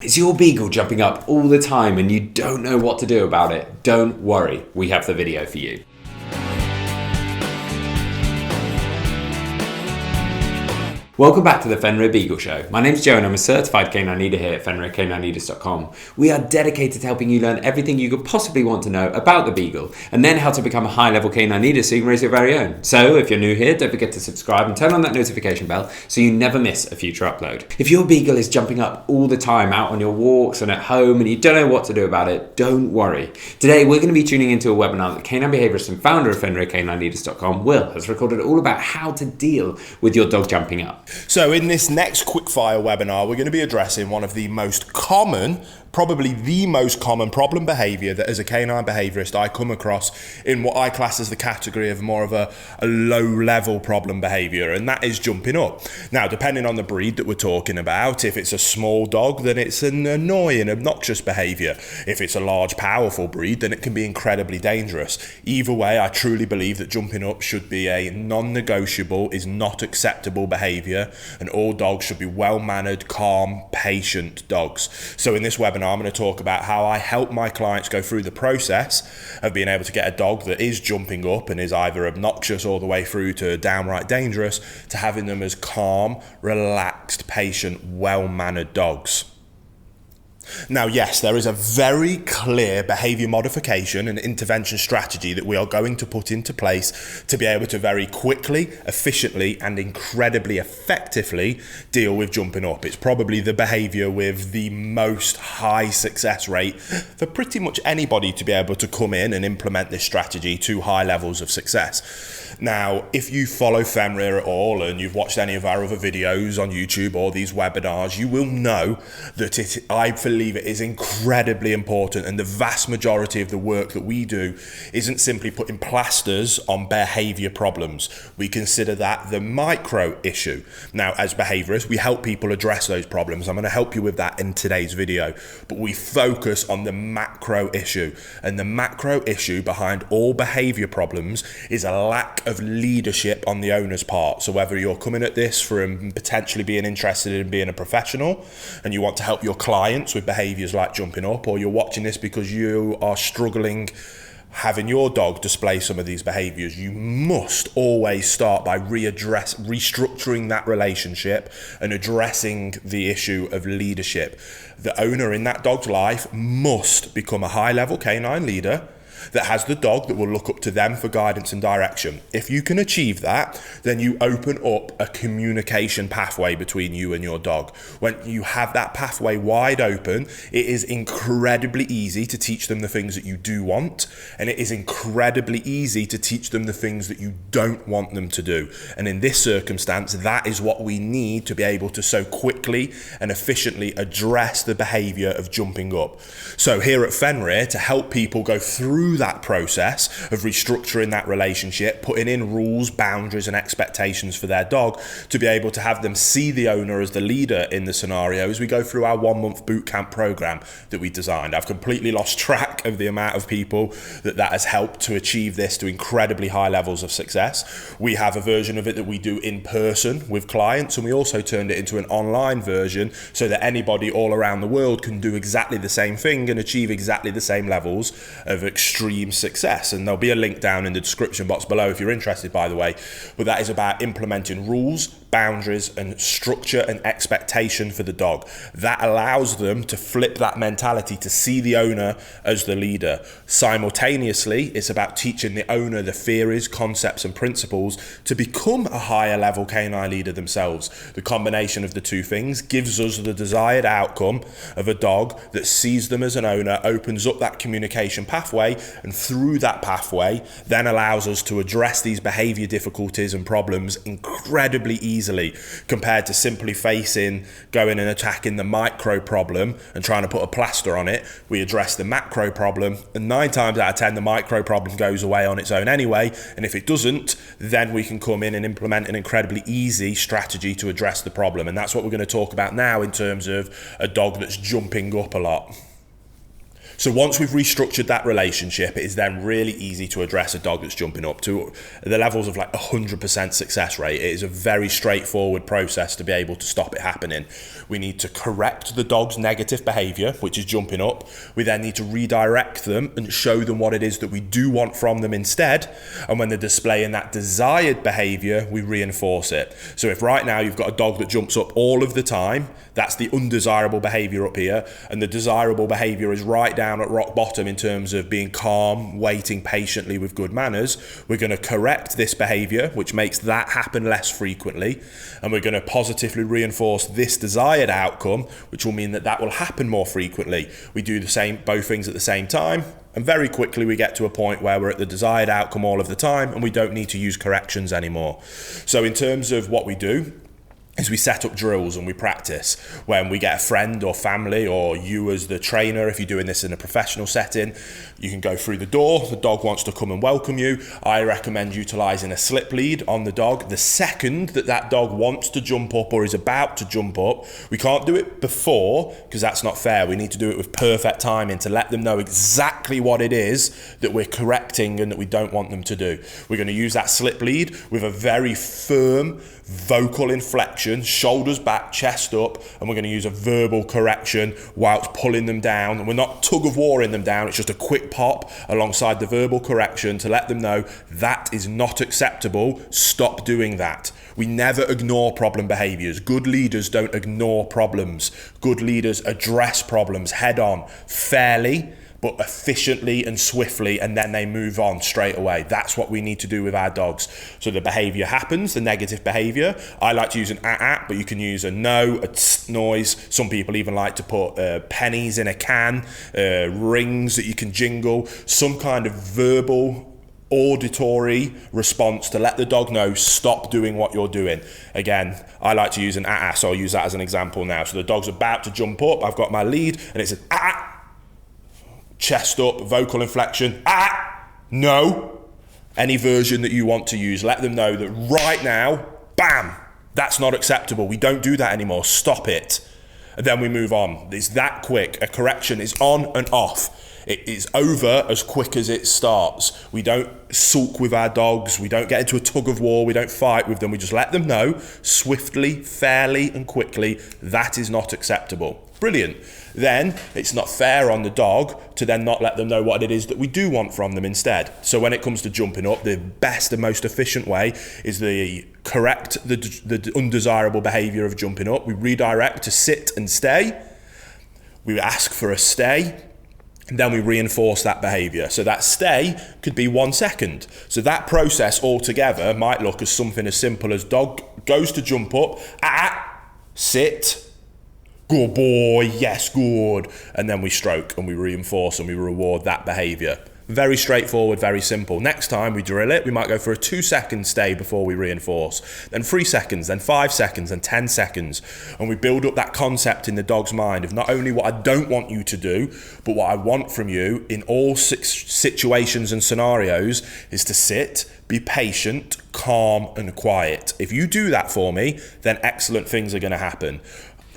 Is your beagle jumping up all the time and you don't know what to do about it? Don't worry, we have the video for you. Welcome back to the Fenrir Beagle Show. My name's Joe and I'm a certified canine leader here at FenrirCanineLeaders.com. We are dedicated to helping you learn everything you could possibly want to know about the beagle and then how to become a high-level canine leader so you can raise your very own. So if you're new here, don't forget to subscribe and turn on that notification bell so you never miss a future upload. If your beagle is jumping up all the time out on your walks and at home and you don't know what to do about it, don't worry. Today we're going to be tuning into a webinar that canine behaviorist and founder of FenrirCanineLeaders.com, Will, has recorded all about how to deal with your dog jumping up. So in this next quickfire webinar, we're going to be addressing one of the most common, probably the most common problem behavior that as a canine behaviorist I come across in what I class as the category of more of a low-level problem behavior, and that is jumping up. Now, depending on the breed that we're talking about, if it's a small dog, then it's an annoying, obnoxious behavior. If it's a large, powerful breed, then it can be incredibly dangerous. Either way, I truly believe that jumping up should be a non-negotiable, is not acceptable behavior, and all dogs should be well-mannered, calm, patient dogs. So in this webinar, I'm going to talk about how I help my clients go through the process of being able to get a dog that is jumping up and is either obnoxious all the way through to downright dangerous, to having them as calm, relaxed, patient, well-mannered dogs. Now, yes, there is a very clear behavior modification and intervention strategy that we are going to put into place to be able to very quickly, efficiently, and incredibly effectively deal with jumping up. It's probably the behavior with the most high success rate for pretty much anybody to be able to come in and implement this strategy to high levels of success. Now, if you follow Fenrir at all and you've watched any of our other videos on YouTube or these webinars, you will know that I believe it is incredibly important, and the vast majority of the work that we do isn't simply putting plasters on behavior problems. We consider that the micro issue. Now, as behaviorists, we help people address those problems. I'm going to help you with that in today's video, but we focus on the macro issue, and the macro issue behind all behavior problems is a lack of leadership on the owner's part. So whether you're coming at this from potentially being interested in being a professional and you want to help your clients with behaviors like jumping up, or you're watching this because you are struggling having your dog display some of these behaviors, you must always start by restructuring that relationship and addressing the issue of leadership. The owner in that dog's life must become a high-level canine leader that has the dog that will look up to them for guidance and direction. If you can achieve that, then you open up a communication pathway between you and your dog. When you have that pathway wide open, it is incredibly easy to teach them the things that you do want, and it is incredibly easy to teach them the things that you don't want them to do. And in this circumstance, that is what we need to be able to so quickly and efficiently address the behavior of jumping up. So here at Fenrir, to help people go through that process of restructuring that relationship, putting in rules, boundaries, and expectations for their dog to be able to have them see the owner as the leader in the scenario, as we go through our 1-month boot camp program that we designed. I've completely lost track of the amount of people that has helped to achieve this to incredibly high levels of success. We have a version of it that we do in person with clients, and we also turned it into an online version so that anybody all around the world can do exactly the same thing and achieve exactly the same levels of extreme success. And there'll be a link down in the description box below if you're interested, by the way. But that is about implementing rules, boundaries, and structure and expectation for the dog. That allows them to flip that mentality to see the owner as the leader. Simultaneously, it's about teaching the owner the theories, concepts, and principles to become a higher level canine leader themselves. The combination of the two things gives us the desired outcome of a dog that sees them as an owner, opens up that communication pathway, and through that pathway then allows us to address these behavior difficulties and problems incredibly easily, compared to simply going and attacking the micro problem and trying to put a plaster on it. We address the macro problem, and 9 times out of 10 the micro problem goes away on its own anyway, and if it doesn't, then we can come in and implement an incredibly easy strategy to address the problem. And that's what we're going to talk about now in terms of a dog that's jumping up a lot. So once we've restructured that relationship, it is then really easy to address a dog that's jumping up to the levels of like 100% success rate. It is a very straightforward process to be able to stop it happening. We need to correct the dog's negative behavior, which is jumping up. We then need to redirect them and show them what it is that we do want from them instead. And when they're displaying that desired behavior, we reinforce it. So if right now you've got a dog that jumps up all of the time, that's the undesirable behavior up here, and the desirable behavior is right down at rock bottom in terms of being calm, waiting patiently with good manners, we're going to correct this behavior, which makes that happen less frequently, and we're going to positively reinforce this desired outcome, which will mean that that will happen more frequently. We do both things at the same time, and very quickly we get to a point where we're at the desired outcome all of the time, and we don't need to use corrections anymore. So in terms of what we do, is we set up drills and we practice. When we get a friend or family, or you as the trainer, if you're doing this in a professional setting, you can go through the door, the dog wants to come and welcome you. I recommend utilising a slip lead on the dog. The second that that dog wants to jump up or is about to jump up, we can't do it before because that's not fair. We need to do it with perfect timing to let them know exactly what it is that we're correcting and that we don't want them to do. We're going to use that slip lead with a very firm vocal inflection, shoulders back, chest up, and we're going to use a verbal correction whilst pulling them down. And we're not tug of warring them down, it's just a quick pop alongside the verbal correction to let them know that is not acceptable, stop doing that. We never ignore problem behaviours. Good leaders don't ignore problems. Good leaders address problems head on, fairly, but efficiently and swiftly, and then they move on straight away. That's what we need to do with our dogs. So the behaviour happens, the negative behaviour. I like to use an but you can use a no, a tss noise. Some people even like to put pennies in a can, rings that you can jingle, some kind of verbal auditory response to let the dog know stop doing what you're doing. Again, I like to use an so I'll use that as an example now. So the dog's about to jump up, I've got my lead, and it's an chest up, vocal inflection, no. Any version that you want to use, let them know that right now, bam, that's not acceptable. We don't do that anymore. Stop it. And then we move on. It's that quick. A correction is on and off. It is over as quick as it starts. We don't sulk with our dogs. We don't get into a tug of war. We don't fight with them. We just let them know swiftly, fairly, and quickly that is not acceptable. Brilliant. Then it's not fair on the dog to then not let them know what it is that we do want from them instead. So when it comes to jumping up, the best and most efficient way is the undesirable behaviour of jumping up. We redirect to sit and stay. We ask for a stay. And then we reinforce that behaviour. So that stay could be 1 second. So that process altogether might look as something as simple as dog goes to jump up, sit, good boy, yes, good. And then we stroke and we reinforce and we reward that behaviour. Very straightforward, very simple. Next time we drill it, we might go for a 2-second stay before we reinforce, then 3 seconds, then 5 seconds, then 10 seconds. And we build up that concept in the dog's mind of not only what I don't want you to do, but what I want from you in all situations and scenarios is to sit, be patient, calm, and quiet. If you do that for me, then excellent things are going to happen.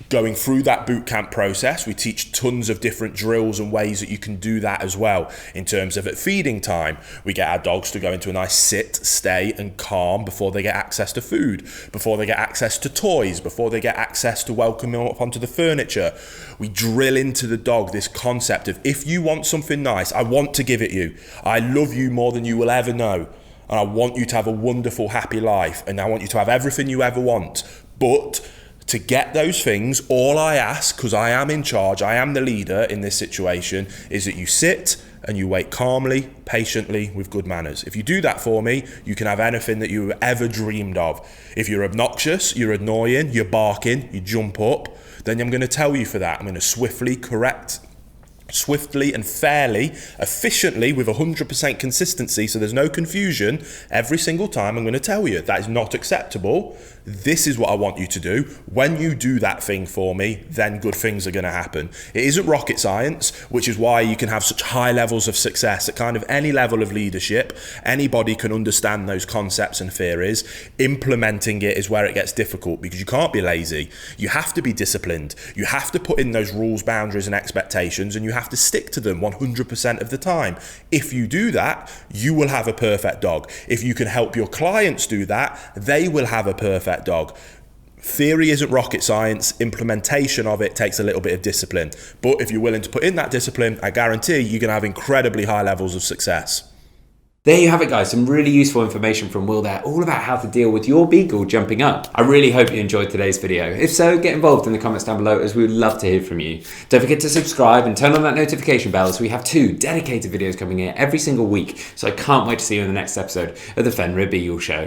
Going through that boot camp process, we teach tons of different drills and ways that you can do that as well. In terms of at feeding time, we get our dogs to go into a nice sit, stay, and calm before they get access to food, before they get access to toys, before they get access to welcome them up onto the furniture. We drill into the dog this concept of, if you want something nice, I want to give it you. I love you more than you will ever know. And I want you to have a wonderful, happy life. And I want you to have everything you ever want. But to get those things, all I ask, because I am in charge, I am the leader in this situation, is that you sit and you wait calmly, patiently, with good manners. If you do that for me, you can have anything that you ever dreamed of. If you're obnoxious, you're annoying, you're barking, you jump up, then I'm going to tell you for that. I'm going to swiftly correct, swiftly and fairly, efficiently, with 100% consistency, so there's no confusion. Every single time I'm going to tell you that is not acceptable. This is what I want you to do. When you do that thing for me, then good things are going to happen. It isn't rocket science, which is why you can have such high levels of success at kind of any level of leadership. Anybody can understand those concepts and theories. Implementing it is where it gets difficult, because you can't be lazy. You have to be disciplined. You have to put in those rules, boundaries, and expectations, and you have to stick to them 100% of the time. If you do that, you will have a perfect dog. If you can help your clients do that, they will have a perfect dog. Theory isn't rocket science. Implementation of it takes a little bit of discipline. But if you're willing to put in that discipline, I guarantee you're going to have incredibly high levels of success. There you have it, guys. Some really useful information from Will there, all about how to deal with your beagle jumping up. I really hope you enjoyed today's video. If so, get involved in the comments down below, as we would love to hear from you. Don't forget to subscribe and turn on that notification bell, as we have 2 dedicated videos coming here every single week. So I can't wait to see you in the next episode of the Fenrir Beagle Show.